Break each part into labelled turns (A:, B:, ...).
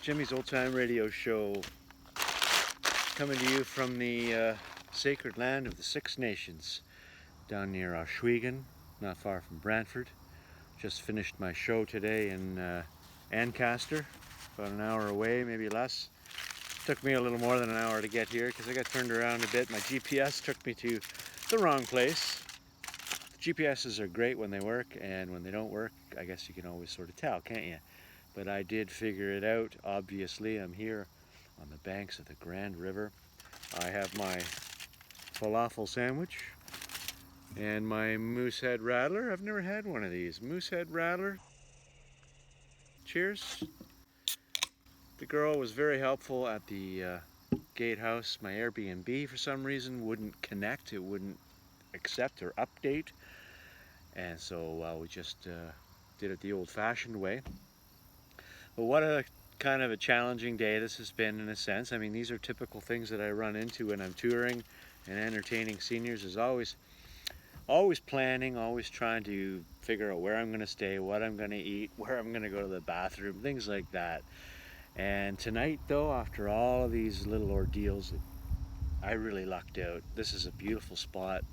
A: Jimmy's Old Time Radio Show, coming to you from the sacred land of the Six Nations, down near Ohsweken, not far from Brantford. Just finished my show today in Ancaster, about an hour away, maybe less. Took me a little more than an hour to get here because I got turned around a bit. My GPS took me to the wrong place. GPSs are great when they work, and when they don't work, I guess you can always sort of tell, can't you? But I did figure it out. Obviously, I'm here on the banks of the Grand River. I have my falafel sandwich and my Moosehead Rattler. I've never had one of these. Moosehead Rattler. Cheers. The girl was very helpful at the gatehouse. My Airbnb, for some reason, wouldn't connect. It wouldn't accept or update. And so we just did it the old-fashioned way. But what a kind of a challenging day this has been, in a sense. I mean, these are typical things that I run into when I'm touring and entertaining seniors. Is always planning, always trying to figure out where I'm going to stay, what I'm going to eat, where I'm going to go to the bathroom, things like that. And tonight, though, after all of these little ordeals, I really lucked out. This is a beautiful spot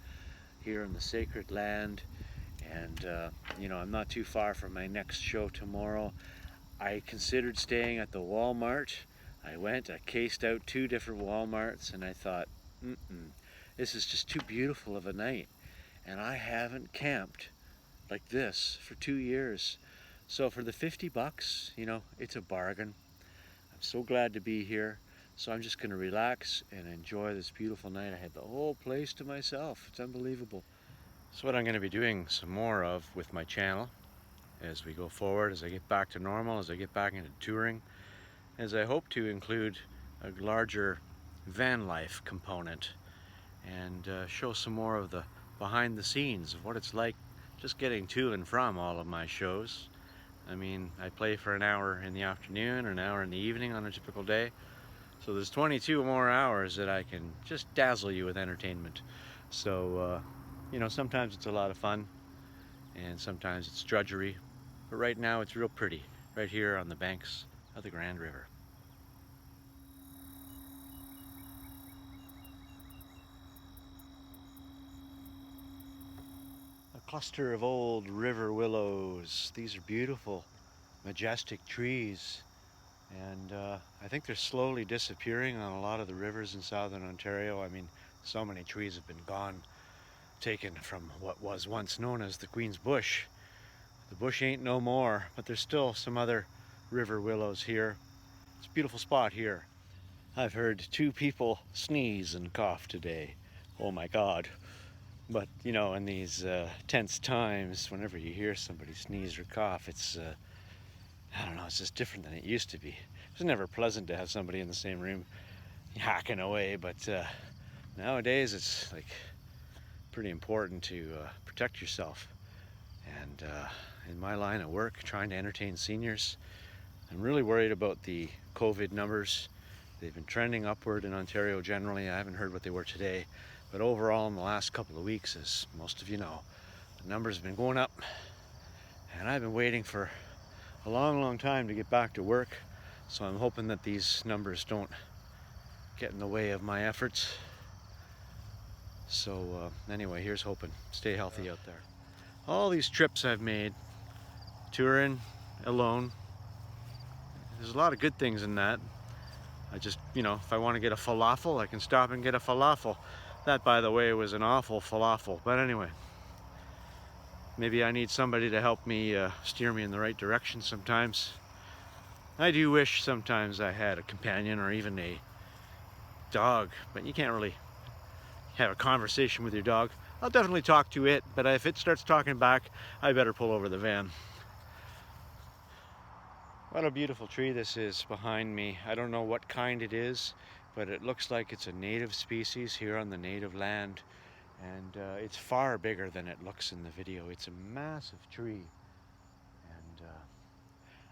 A: here in the sacred land, and you know, I'm not too far from my next show tomorrow. I considered staying at the Walmart. I cased out 2 different Walmarts, and I thought, this is just too beautiful of a night. And I haven't camped like this for 2 years. So for the 50 bucks, you know, it's a bargain. I'm so glad to be here. So I'm just gonna relax and enjoy this beautiful night. I had the whole place to myself. It's unbelievable. So what I'm gonna be doing some more of with my channel as we go forward, as I get back to normal, as I get back into touring, as I hope to include a larger van life component and show some more of the behind the scenes of what it's like just getting to and from all of my shows. I mean, I play for an hour in the afternoon or an hour in the evening on a typical day, so there's 22 more hours that I can just dazzle you with entertainment. So you know, sometimes it's a lot of fun and sometimes it's drudgery, but right now it's real pretty right here on the banks of the Grand River. A cluster of old river willows. These are beautiful, majestic trees, and I think they're slowly disappearing on a lot of the rivers in southern Ontario. I mean, so many trees have been gone, taken from what was once known as the Queen's Bush. The bush ain't no more, but there's still some other river willows here. It's a beautiful spot here. I've heard 2 people sneeze and cough today. Oh my God. But you know, in these tense times, whenever you hear somebody sneeze or cough, it's I don't know, it's just different than it used to be. It was never pleasant to have somebody in the same room hacking away, but nowadays it's like pretty important to protect yourself. And in my line of work, trying to entertain seniors, I'm really worried about the COVID numbers. They've been trending upward in Ontario generally. I haven't heard what they were today, but overall in the last couple of weeks, as most of you know, the numbers have been going up, and I've been waiting for a long time to get back to work. So I'm hoping that these numbers don't get in the way of my efforts. So anyway, here's hoping. Stay healthy out there. All these trips I've made, touring alone, there's a lot of good things in that. I just, you know, if I want to get a falafel, I can stop and get a falafel. That, by the way, was an awful falafel. But anyway, maybe I need somebody to help me steer me in the right direction sometimes. I do wish sometimes I had a companion or even a dog, but you can't really have a conversation with your dog. I'll definitely talk to it, but if it starts talking back, I better pull over the van. What a beautiful tree this is behind me. I don't know what kind it is, but it looks like it's a native species here on the native land. And it's far bigger than it looks in the video. It's a massive tree. And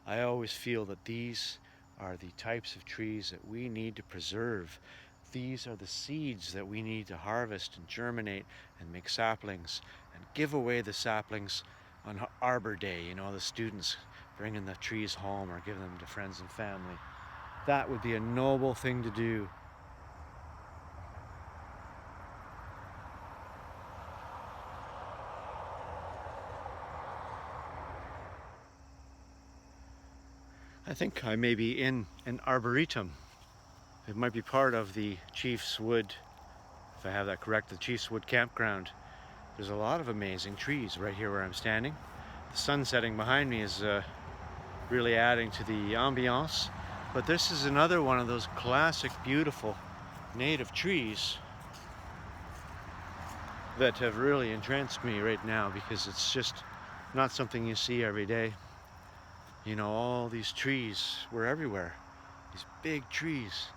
A: I always feel that these are the types of trees that we need to preserve. These are the seeds that we need to harvest and germinate and make saplings and give away the saplings on Arbor Day. You know, the students bringing the trees home or giving them to friends and family. That would be a noble thing to do. I think I may be in an arboretum. It might be part of the Chief's Wood, if I have that correct, the Chief's Wood campground. There's a lot of amazing trees right here where I'm standing. The sun setting behind me is really adding to the ambiance. But this is another one of those classic, beautiful native trees that have really entranced me right now, because it's just not something you see every day. You know, all these trees were everywhere, these big trees,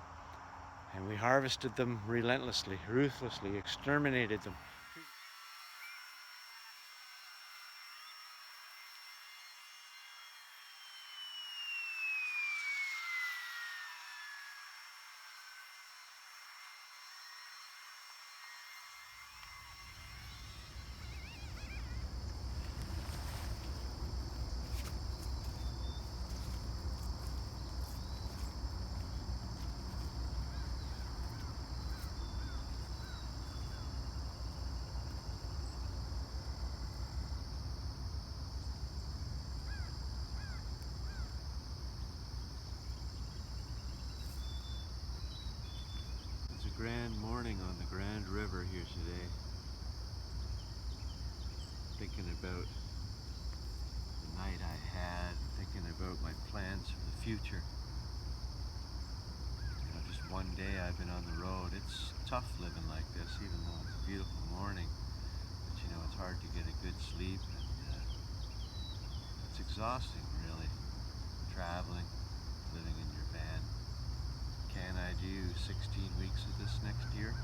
A: and we harvested them relentlessly, ruthlessly, exterminated them. It's a grand morning on the Grand River here today. Thinking about the night I had, thinking about my plans for the future. You know, just one day I've been on the road. It's tough living like this, even though it's a beautiful morning. But you know, it's hard to get a good sleep, and it's exhausting, really. Traveling, living in your van. Can I do 16 weeks of this next year?